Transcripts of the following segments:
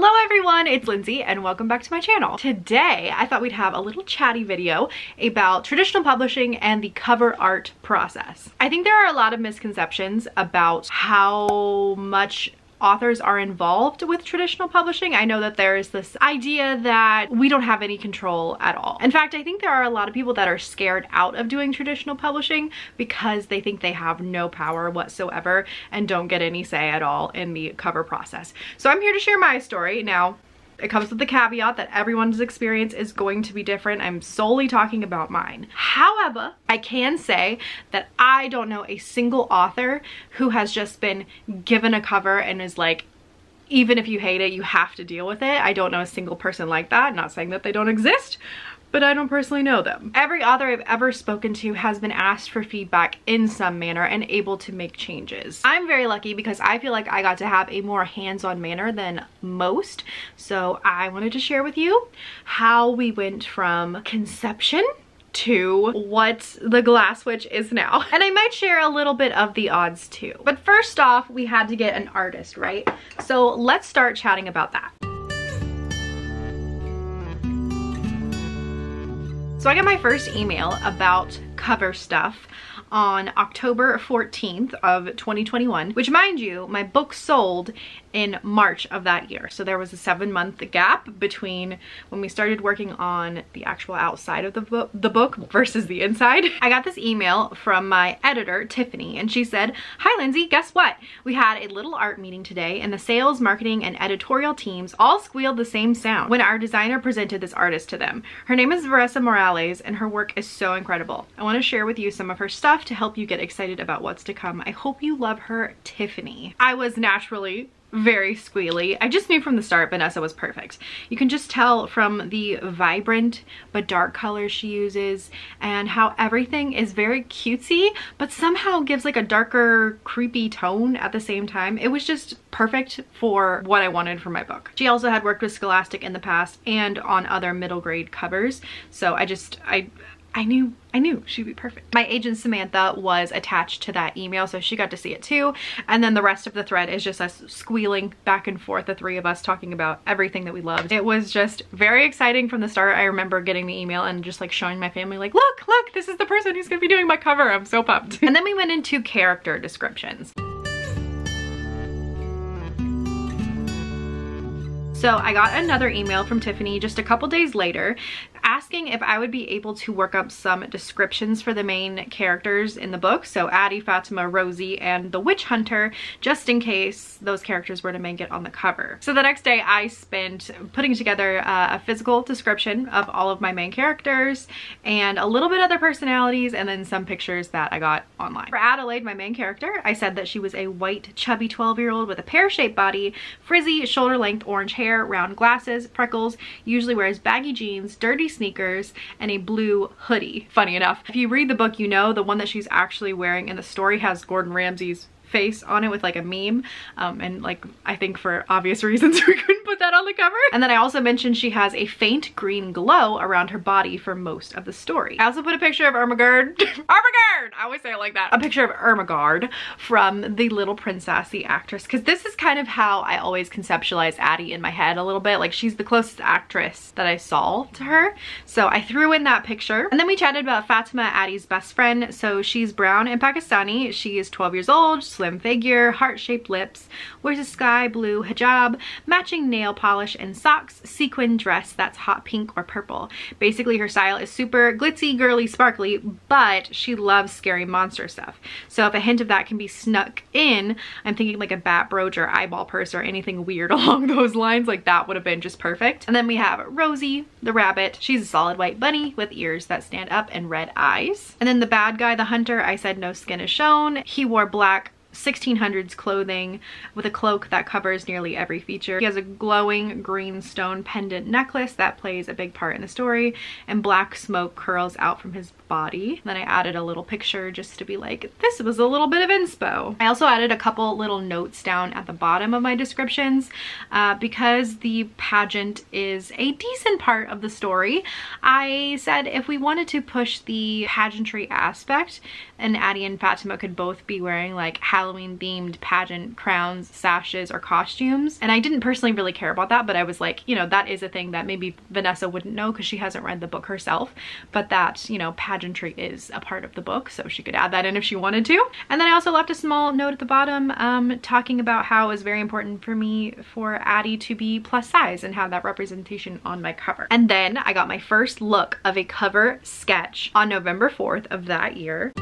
Hello everyone, it's Lindsay and welcome back to my channel. Today, I thought we'd have a little chatty video about traditional publishing and the cover art process. I think there are a lot of misconceptions about how much authors are involved with traditional publishing. I know that there is this idea that we don't have any control at all. In fact, I think there are a lot of people that are scared out of doing traditional publishing because they think they have no power whatsoever and don't get any say at all in the cover process. So I'm here to share my story. Now, it comes with the caveat that everyone's experience is going to be different. I'm solely talking about mine. However, I can say that I don't know a single author who has just been given a cover and is like, even if you hate it, you have to deal with it. I don't know a single person like that. Not saying that they don't exist, but I don't personally know them. Every author I've ever spoken to has been asked for feedback in some manner and able to make changes. I'm very lucky because I feel like I got to have a more hands-on manner than most. So I wanted to share with you how we went from conception to what the Glass Witch is now. And I might share a little bit of the odds too. But first off, we had to get an artist, right? So let's start chatting about that. So I got my first email about cover stuff on October 14th of 2021, which, mind you, my book sold in March of that year. So there was a 7-month gap between when we started working on the actual outside of the book versus the inside. I got this email from my editor, Tiffany, and she said, "Hi Lindsay, guess what? We had a little art meeting today and the sales, marketing, and editorial teams all squealed the same sound when our designer presented this artist to them. Her name is Vanessa Morales and her work is so incredible. I want to share with you some of her stuff to help you get excited about what's to come. I hope you love her, Tiffany." I was naturally very squealy. I just knew from the start Vanessa was perfect. You can just tell from the vibrant but dark colors she uses and how everything is very cutesy but somehow gives like a darker, creepy tone at the same time. It was just perfect for what I wanted for my book. She also had worked with Scholastic in the past and on other middle grade covers, so I knew she'd be perfect. My agent Samantha was attached to that email, so she got to see it too. And then the rest of the thread is just us squealing back and forth, the three of us talking about everything that we loved. It was just very exciting from the start. I remember getting the email and just like showing my family like, look, this is the person who's gonna be doing my cover. I'm so pumped. And then we went into character descriptions. So I got another email from Tiffany just a couple days later asking if I would be able to work up some descriptions for the main characters in the book. So Addie, Fatima, Rosie, and the Witch Hunter, just in case those characters were to make it on the cover. So the next day I spent putting together a physical description of all of my main characters and a little bit of their personalities and then some pictures that I got online. For Adelaide, my main character, I said that she was a white, chubby 12-year-old with a pear-shaped body, frizzy, shoulder-length orange hair, round glasses, freckles, usually wears baggy jeans, dirty sneakers, and a blue hoodie. Funny enough, if you read the book, you know the one that she's actually wearing in the story has Gordon Ramsay's face on it with like a meme, and like I think for obvious reasons we couldn't put that on the cover. And then I also mentioned she has a faint green glow around her body for most of the story. I also put a picture of Ermengarde Ermengarde, I always say it like that, a picture of Ermengarde from The Little Princess, the actress, because this is kind of how I always conceptualize Addie in my head a little bit. Like, she's the closest actress that I saw to her, so I threw in that picture. And then we chatted about Fatima, Addie's best friend. So she's brown and Pakistani. She is 12 years old, slim figure, heart-shaped lips, wears a sky blue hijab, matching nail polish and socks, sequin dress that's hot pink or purple. Basically, her style is super glitzy, girly, sparkly, but she loves scary monster stuff. So if a hint of that can be snuck in, I'm thinking like a bat brooch or eyeball purse or anything weird along those lines, like that would have been just perfect. And then we have Rosie, the rabbit. She's a solid white bunny with ears that stand up and red eyes. And then the bad guy, the hunter, I said no skin is shown. He wore black 1600s clothing with a cloak that covers nearly every feature. He has a glowing green stone pendant necklace that plays a big part in the story, and black smoke curls out from his body. Then I added a little picture just to be like, this was a little bit of inspo. I also added a couple little notes down at the bottom of my descriptions because the pageant is a decent part of the story. I said if we wanted to push the pageantry aspect, and Addie and Fatima could both be wearing like halogen Halloween themed pageant crowns, sashes, or costumes. And I didn't personally really care about that, but I was like, you know, that is a thing that maybe Vanessa wouldn't know because she hasn't read the book herself, but that, you know, pageantry is a part of the book, so she could add that in if she wanted to. And then I also left a small note at the bottom talking about how it was very important for me for Addie to be plus size and have that representation on my cover. And then I got my first look of a cover sketch on November 4th of that year.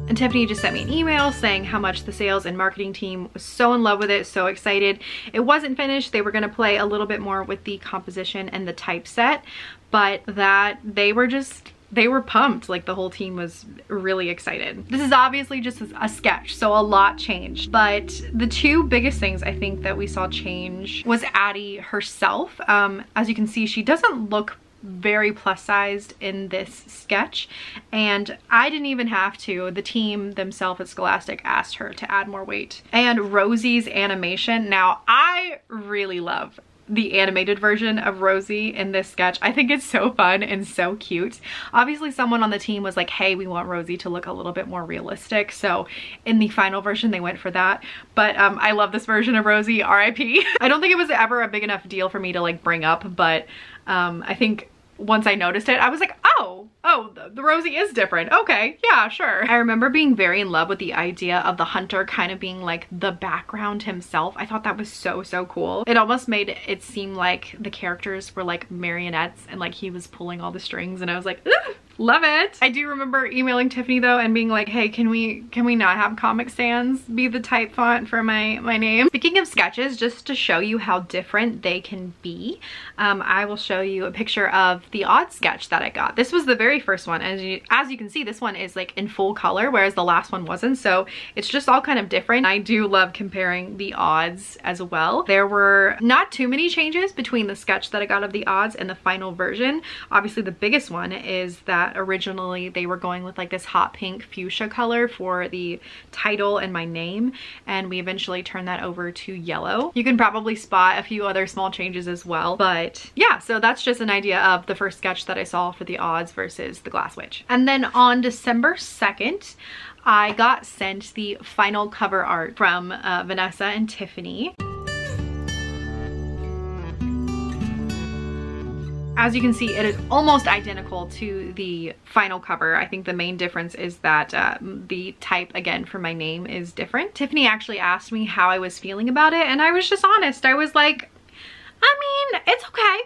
And Tiffany just sent me an email saying how much the sales and marketing team was so in love with it, so excited. It wasn't finished. They were going to play a little bit more with the composition and the typeset, but that they were pumped. Like, the whole team was really excited. This is obviously just a sketch, so a lot changed. But the two biggest things I think that we saw change was Addie herself. As you can see, she doesn't look very plus sized in this sketch, and I didn't even have to. The team themselves at Scholastic asked her to add more weight. And Rosie's animation, now I really love the animated version of Rosie in this sketch. I think it's so fun and so cute. Obviously someone on the team was like, hey, we want Rosie to look a little bit more realistic, so in the final version they went for that. But I love this version of Rosie, RIP. I don't think it was ever a big enough deal for me to like bring up, but I think once I noticed it, I was like, oh, the Rosie is different. Okay, yeah, sure. I remember being very in love with the idea of the hunter kind of being like the background himself. I thought that was so cool. It almost made it seem like the characters were like marionettes and like he was pulling all the strings, and I was like, ugh, love it. I do remember emailing Tiffany though and being like, hey, can we not have Comic Sans be the type font for my name? Speaking of sketches, just to show you how different they can be, I will show you a picture of the odd sketch that I got. This was the very first one, and as you can see, this one is like in full color, whereas the last one wasn't, so it's just all kind of different. I do love comparing the odds as well. There were not too many changes between the sketch that I got of the odds and the final version. Obviously the biggest one is that originally they were going with like this hot pink fuchsia color for the title and my name, and we eventually turned that over to yellow. You can probably spot a few other small changes as well, but yeah, so that's just an idea of the first sketch that I saw for the odds versus the Glass Witch. And then on December 2nd, I got sent the final cover art from Vanessa and Tiffany. As you can see, it is almost identical to the final cover. I think the main difference is that the type, again, for my name is different. Tiffany actually asked me how I was feeling about it, and I was just honest. I was like, I mean, it's okay.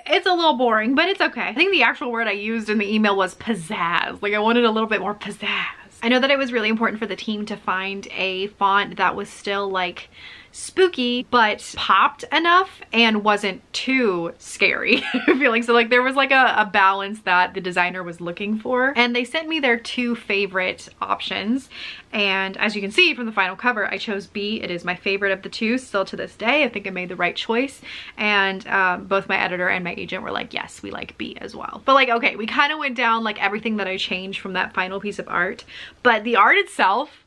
It's a little boring, but it's okay. I think the actual word I used in the email was pizzazz. Like, I wanted a little bit more pizzazz. I know that it was really important for the team to find a font that was still like spooky but popped enough and wasn't too scary feeling. So like there was like a balance that the designer was looking for, and they sent me their two favorite options. And as you can see from the final cover, I chose B. It is my favorite of the two still to this day. I think I made the right choice, and both my editor and my agent were like, yes, we like B as well. But like, okay, we kind of went down like everything that I changed from that final piece of art, but the art itself,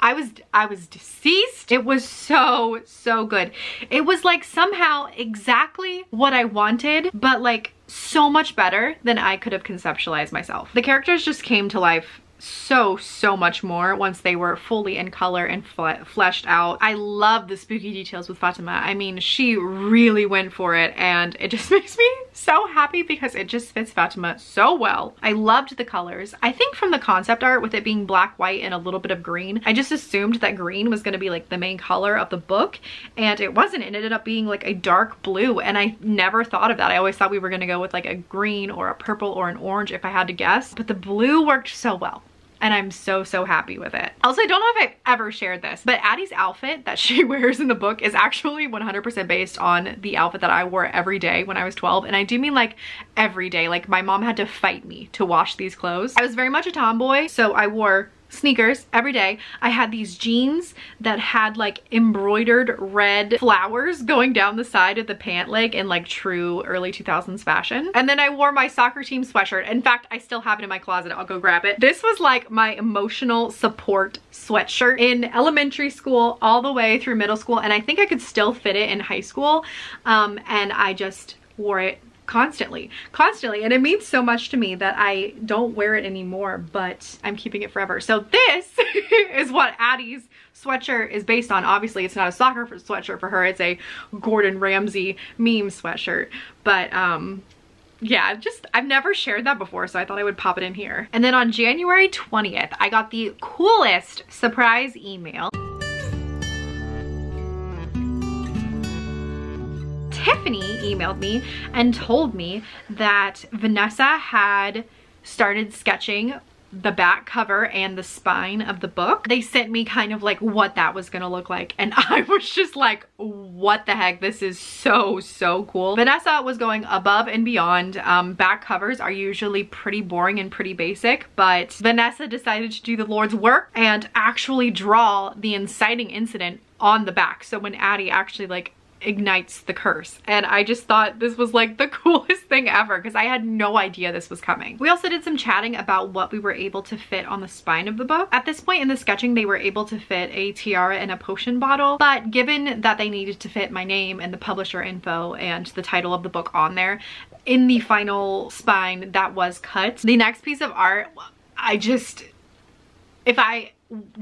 I was deceased. It was so good. It was like somehow exactly what I wanted, but like so much better than I could have conceptualized myself. The characters just came to life so much more once they were fully in color and fleshed out. I love the spooky details with Fatima. I mean, she really went for it, and it just makes me so happy because it just fits Fatima so well. I loved the colors. I think from the concept art, with it being black, white, and a little bit of green, I just assumed that green was going to be like the main color of the book, and it wasn't. It ended up being like a dark blue, and I never thought of that. I always thought we were going to go with like a green or a purple or an orange if I had to guess, but the blue worked so well. And I'm so happy with it. Also, I don't know if I've ever shared this, but Addie's outfit that she wears in the book is actually 100% based on the outfit that I wore every day when I was 12. And I do mean like every day. Like, my mom had to fight me to wash these clothes. I was very much a tomboy, so I wore sneakers every day. I had these jeans that had like embroidered red flowers going down the side of the pant leg in like true early 2000s fashion. And then I wore my soccer team sweatshirt. In fact, I still have it in my closet. I'll go grab it. This was like my emotional support sweatshirt in elementary school all the way through middle school, and I think I could still fit it in high school. And I just wore it constantly, and it means so much to me that I don't wear it anymore, but I'm keeping it forever. So this is what Addie's sweatshirt is based on. Obviously it's not a soccer sweatshirt for her, it's a Gordon Ramsay meme sweatshirt, but yeah, just I've never shared that before, so I thought I would pop it in here. And then on January 20th I got the coolest surprise email. Tiffany emailed me and told me that Vanessa had started sketching the back cover and the spine of the book. They sent me kind of like what that was gonna look like, and I was just like, what the heck, this is so cool. Vanessa was going above and beyond. Back covers are usually pretty boring and pretty basic, but Vanessa decided to do the Lord's work and actually draw the inciting incident on the back. So when Addie actually like ignites the curse, and I just thought this was like the coolest thing ever because I had no idea this was coming. We also did some chatting about what we were able to fit on the spine of the book. At this point in the sketching they were able to fit a tiara and a potion bottle, but given that they needed to fit my name and the publisher info and the title of the book on there, in the final spine that was cut. The next piece of art, if I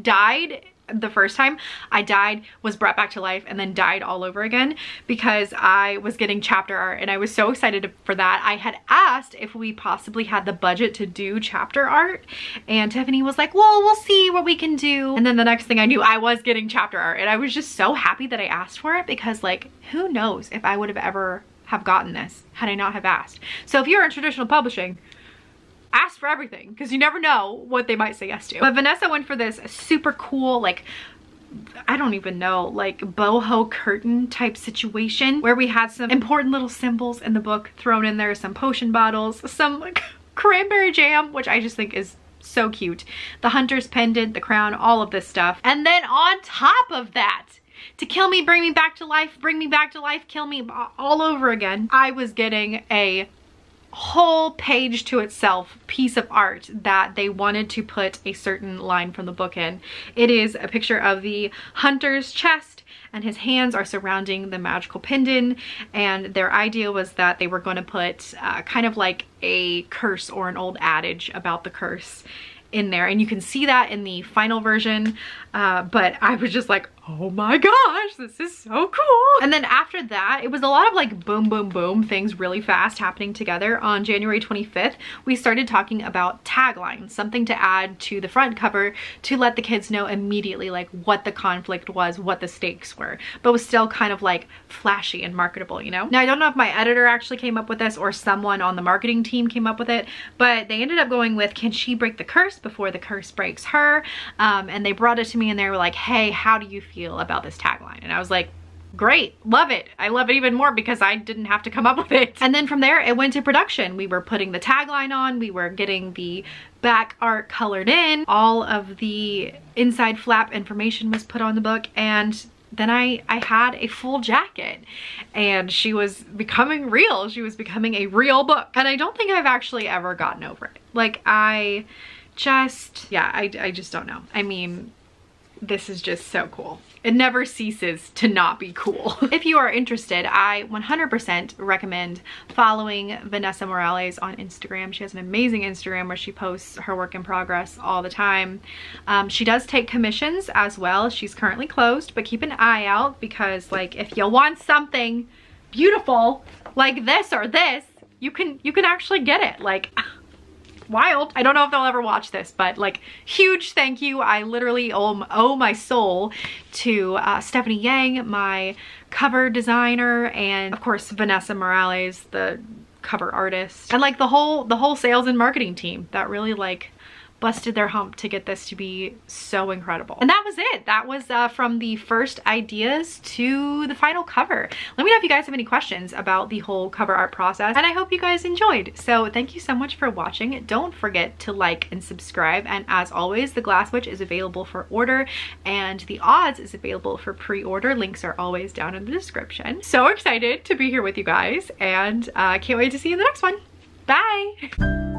died the first time I died, was brought back to life, and then died all over again because I was getting chapter art and I was so excited for that. I had asked if we possibly had the budget to do chapter art, and Tiffany was like, well, we'll see what we can do. And then the next thing I knew, I was getting chapter art, and I was just so happy that I asked for it because like, who knows if I would have ever have gotten this had I not have asked. So if you're in traditional publishing, ask for everything because you never know what they might say yes to. But Vanessa went for this super cool, like, I don't even know, like boho curtain type situation where we had some important little symbols in the book thrown in there, some potion bottles, some like cranberry jam, which I just think is so cute, the hunter's pendant, the crown, all of this stuff. And then on top of that, to kill me, bring me back to life, bring me back to life, kill me all over again, I was getting a whole page to itself piece of art that they wanted to put a certain line from the book in. It is a picture of the hunter's chest and his hands are surrounding the magical pendant, and their idea was that they were going to put kind of like a curse or an old adage about the curse in there, and you can see that in the final version, but I was just like, oh my gosh, this is so cool. And then after that, it was a lot of like boom boom boom things really fast happening together. On January 25th we started talking about taglines, something to add to the front cover to let the kids know immediately like what the conflict was, what the stakes were, but was still kind of like flashy and marketable, you know? Now I don't know if my editor actually came up with this or someone on the marketing team came up with it, but they ended up going with, can she break the curse before the curse breaks her? And they brought it to me and they were like, hey, how do you feel about this tagline? And I was like, great, love it. I love it even more because I didn't have to come up with it. And then from there it went to production. We were putting the tagline on, we were getting the back art colored in, all of the inside flap information was put on the book, and then I had a full jacket, and she was becoming real. She was becoming a real book, and I don't think I've actually ever gotten over it. Like I just don't know. I mean, this is just so cool. It never ceases to not be cool. If you are interested, I 100% recommend following Vanessa Morales on Instagram. She has an amazing Instagram where she posts her work in progress all the time. She does take commissions as well. She's currently closed, but keep an eye out because like if you want something beautiful like this or this, you can actually get it. Like, wild. I don't know if they'll ever watch this, but like, huge thank you. I literally owe my soul to Stephanie Yang, my cover designer, and of course Vanessa Morales, the cover artist, and like the whole sales and marketing team that really like busted their hump to get this to be so incredible. And that was it. That was from the first ideas to the final cover. Let me know if you guys have any questions about the whole cover art process, and I hope you guys enjoyed. So thank you so much for watching. Don't forget to like and subscribe, and as always, the Glass Witch is available for order and the Odds is available for pre-order. Links are always down in the description. So excited to be here with you guys, and can't wait to see you in the next one. Bye!